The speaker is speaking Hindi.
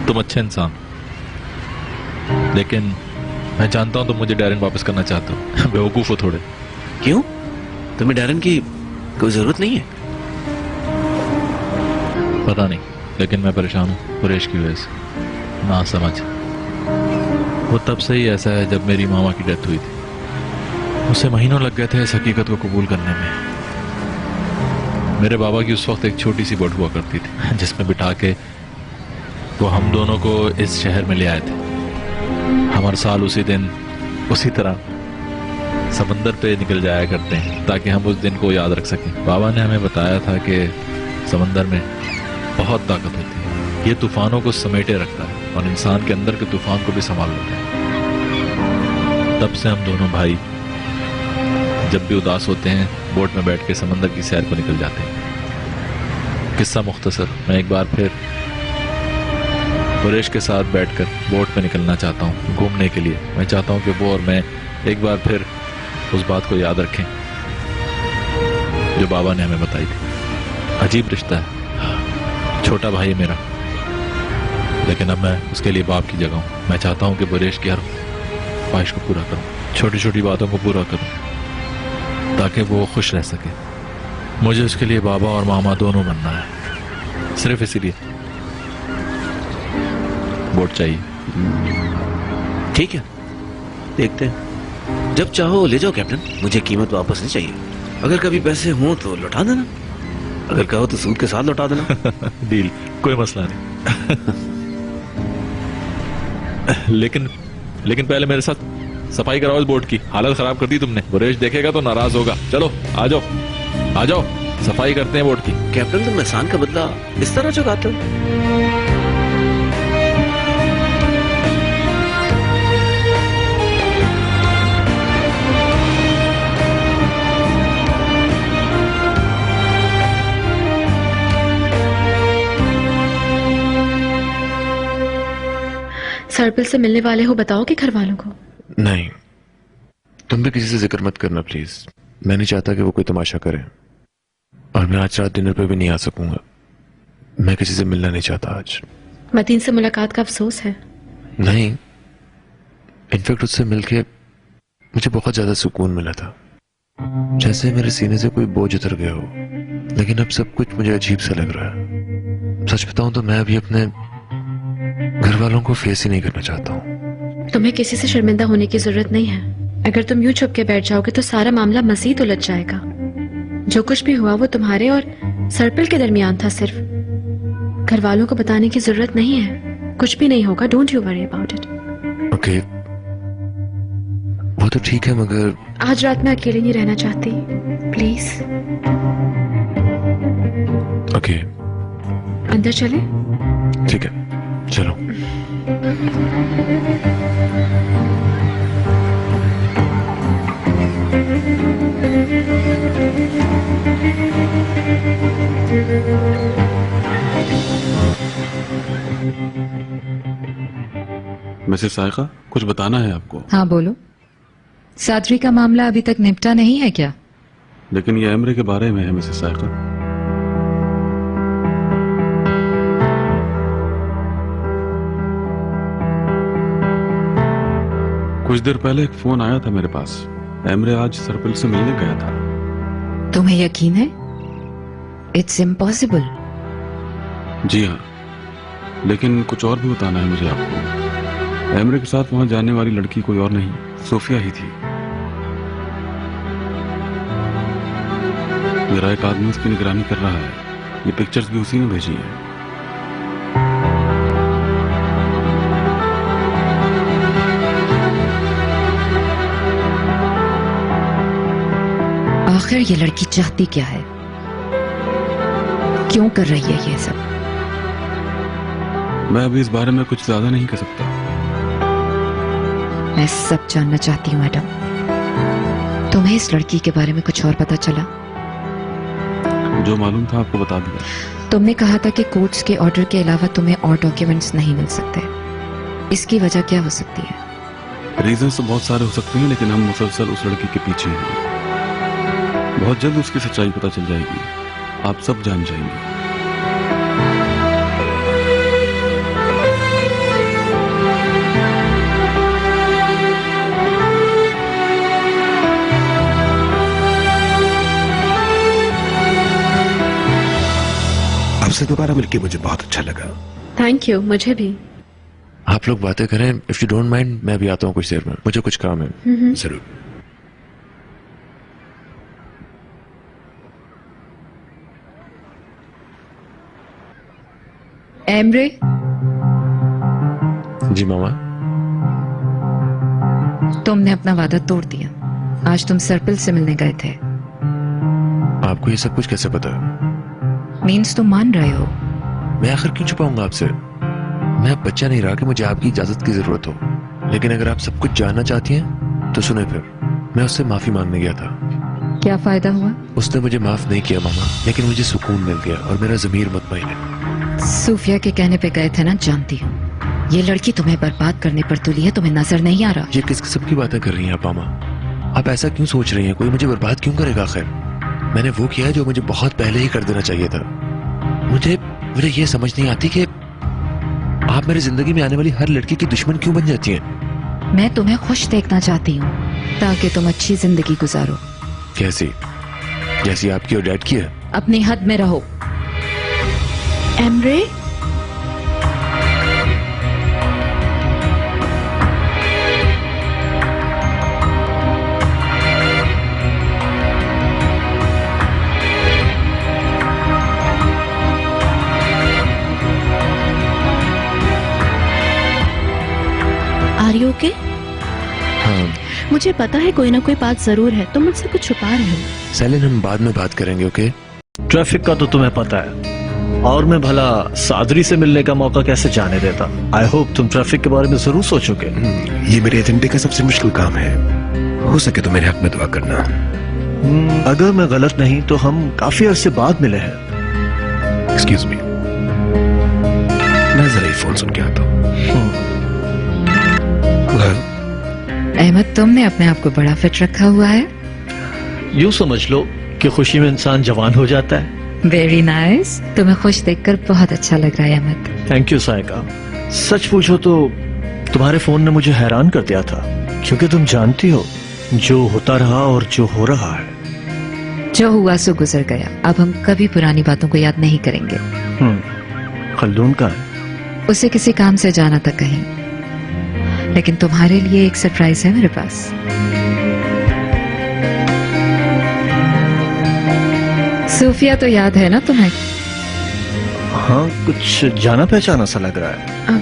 तुम अच्छे इंसान, लेकिन मैं जानता हूं तुम मुझे डैरेन वापस करना चाहते हो। बेवकूफ हो थोड़े। क्यों? तुम्हें डैरेन की कोई जरूरत नहीं है? पता नहीं, लेकिन मैं परेशान हूं कुरैश की वजह से। ना समझ। वो तब से ही ऐसा है जब मेरी मामा की डेथ हुई थी। उसे महीनों लग गए थे इस हकीकत को कबूल करने में। मेरे बाबा की उस वक्त एक छोटी सी बोट हुआ करती थी जिसमें बिठा के वो हम दोनों को इस शहर में ले आए थे। हम हर साल उसी दिन उसी तरह समंदर पे निकल जाया करते हैं ताकि हम उस दिन को याद रख सकें। बाबा ने हमें बताया था कि समंदर में बहुत ताकत होती है, ये तूफानों को समेटे रखता है और इंसान के अंदर के तूफान को भी संभाल लेता है। तब से हम दोनों भाई जब भी उदास होते हैं बोट में बैठ के समंदर की सैर को निकल जाते हैं। किस्सा मुख्तसर, मैं एक बार फिर कुरैश के साथ बैठकर बोट पे निकलना चाहता हूँ घूमने के लिए। मैं चाहता हूँ कि वो और मैं एक बार फिर उस बात को याद रखें जो बाबा ने हमें बताई थी। अजीब रिश्ता है, छोटा भाई है मेरा, लेकिन अब मैं उसके लिए बाप की जगह हूँ। मैं चाहता हूँ कि कुरैश की हर ख्वाहिश को पूरा करूँ, छोटी छोटी बातों को पूरा करूँ ताकि वो खुश रह सके। मुझे उसके लिए बाबा और मामा दोनों बनना है, सिर्फ इसीलिए बोट चाहिए। ठीक है, देखते हैं। जब चाहो ले जाओ कैप्टन, मुझे कीमत वापस नहीं चाहिए। अगर कभी पैसे हों तो लौटा देना, अगर कहो तो सूद के साथ लौटा देना। डील, कोई मसला नहीं। लेकिन पहले मेरे साथ सफाई कराओ इस बोट की, हालत खराब कर दी तुमने। कुरैश देखेगा तो नाराज होगा। चलो आ जाओ, सफाई करते हैं बोट की। कैप्टन, तुम एहसान का बदला इस तरह चुकाते हो? सर्पिल से मिलने वाले हो, बताओगे घर वालों को? नहीं, तुम भी किसी से जिक्र मत करना प्लीज। मैं नहीं चाहता कि वो कोई तमाशा करे, और मैं आज रात डिनर पे भी नहीं आ सकूंगा। मैं किसी से मिलना नहीं चाहता आज। मतीन से मुलाकात का अफसोस है? नहीं, इनफैक्ट उससे मिलके मुझे बहुत ज्यादा सुकून मिला था, जैसे मेरे सीने से कोई बोझ उतर गया हो। लेकिन अब सब कुछ मुझे अजीब सा लग रहा है। सच बताऊं तो मैं अभी अपने घर वालों को फेस ही नहीं करना चाहता हूँ। तुम्हें किसी से शर्मिंदा होने की जरूरत नहीं है। अगर तुम यूं छुप के बैठ जाओगे तो सारा मामला मजीद उलझ जाएगा। जो कुछ भी हुआ वो तुम्हारे और सर्पिल के दरमियान था सिर्फ। घर वालों को बताने की जरूरत नहीं है। कुछ भी नहीं होगा, don't you worry about it. Okay, वो तो ठीक है, मगर आज रात मैं अकेले नहीं रहना चाहती, प्लीज। ओके, अंदर चले? ठीक है, चलो। मिसेस साइका, कुछ बताना है आपको? हाँ बोलो। सादरी का मामला अभी तक निपटा नहीं है क्या? लेकिन ये एमरे के बारे में है मिसेस साइका। कुछ देर पहले एक फोन आया था मेरे पास। एमरे आज सर्पिल से मिलने गया था। तुम्हें यकीन है? It's impossible. जी हाँ, लेकिन कुछ और भी बताना है मुझे आपको। एमरे के साथ वहां जाने वाली लड़की कोई और नहीं, सोफिया ही थी। मेरा एक आदमी उसकी निगरानी कर रहा है। ये पिक्चर्स भी उसी ने भेजी हैं। आखिर ये लड़की चाहती क्या है? क्यों कर रही है ये सब? मैं अभी इस बारे में कुछ ज्यादा नहीं कह सकता। मैं सब जानना चाहती हूँ मैडम। तुम्हें इस लड़की के बारे में कुछ और पता चला? जो मालूम था आपको बता दिया। तुमने कहा था कि कोर्ट्स के ऑर्डर के अलावा तुम्हें और डॉक्यूमेंट्स नहीं मिल सकते। इसकी वजह क्या हो सकती है? रीजंस तो बहुत सारे हो सकते हैं, लेकिन हम मुसलसल उस लड़की के पीछे हैं। बहुत जल्द उसकी सच्चाई पता चल जाएगी, आप सब जान जाएंगे। तुमसे दोबारा मिलके मुझे बहुत अच्छा लगा। थैंक यू, मुझे भी। आप लोग बातें करें, इफ यू डोंट माइंड मैं भी आता हूँ कुछ देर में, मुझे कुछ काम है। जरूर। एमरे, जी मामा। तुमने अपना वादा तोड़ दिया। आज तुम सर्पिल से मिलने गए थे। आपको ये सब कुछ कैसे पता? मीन्स तुम मान रहे हो? मैं आखिर क्यों छुपाऊंगा आपसे? मैं अब बच्चा नहीं रहा कि मुझे आपकी इजाजत की जरूरत हो। लेकिन अगर आप सब कुछ जानना चाहती हैं तो सुने फिर। मैं उससे माफी मांगने गया था। क्या फायदा हुआ? उसने मुझे माफ नहीं किया मामा, लेकिन मुझे सुकून मिल गया और मेरा जमीर मुतमईन है। सूफिया के कहने पे गए थे ना, जानती हूँ। ये लड़की तुम्हें बर्बाद करने पर तुली है, तुम्हें नजर नहीं आ रहा? ये किस किस्म की बातें कर रही हैं आप मामा? आप ऐसा क्यों सोच रही हैं? कोई मुझे बर्बाद क्यों करेगा? आखिर मैंने वो किया है जो मुझे बहुत पहले ही कर देना चाहिए था। मुझे ये समझ नहीं आती कि आप मेरी जिंदगी में आने वाली हर लड़की की दुश्मन क्यों बन जाती हैं? मैं तुम्हें खुश देखना चाहती हूँ ताकि तुम अच्छी जिंदगी गुजारो। कैसी? जैसी आपकी और डैड की है? अपनी हद में रहो। Emre, are you okay? हाँ मुझे पता है कोई ना कोई बात जरूर है, तुम मुझसे कुछ छुपा रहे हो। सेलिन, हम बाद में बात करेंगे, ओके? ट्रैफिक का तो तुम्हें पता है, और मैं भला सादरी से मिलने का मौका कैसे जाने देता। आई होप तुम ट्रैफिक के बारे में जरूर सोचोगे। ये मेरे एजेंडे का सबसे मुश्किल काम है। हो सके तो मेरे हक में दुआ करना। अगर मैं गलत नहीं तो हम काफी अरसे बाद मिले हैं। एक्सक्यूज मी, मैं जरा ये फोन सुन के आता हूँ। अहमद, तुमने अपने आप को बड़ा फिट रखा हुआ है। यूं समझ लो कि खुशी में इंसान जवान हो जाता है। Very nice. तुम्हें खुश देखकर बहुत अच्छा लग रहा है अहमद। Thank you Saika. सच पूछो तो तुम्हारे फोन ने मुझे हैरान कर दिया था, क्योंकि तुम जानती हो जो होता रहा और जो हो रहा है। जो हुआ सो गुजर गया। अब हम कभी पुरानी बातों को याद नहीं करेंगे। खल्दून का है? उसे किसी काम से जाना था कहीं, लेकिन तुम्हारे लिए एक सरप्राइज है मेरे पास। सूफिया तो याद है ना तुम्हें? हाँ, कुछ जाना पहचाना सा लग रहा है।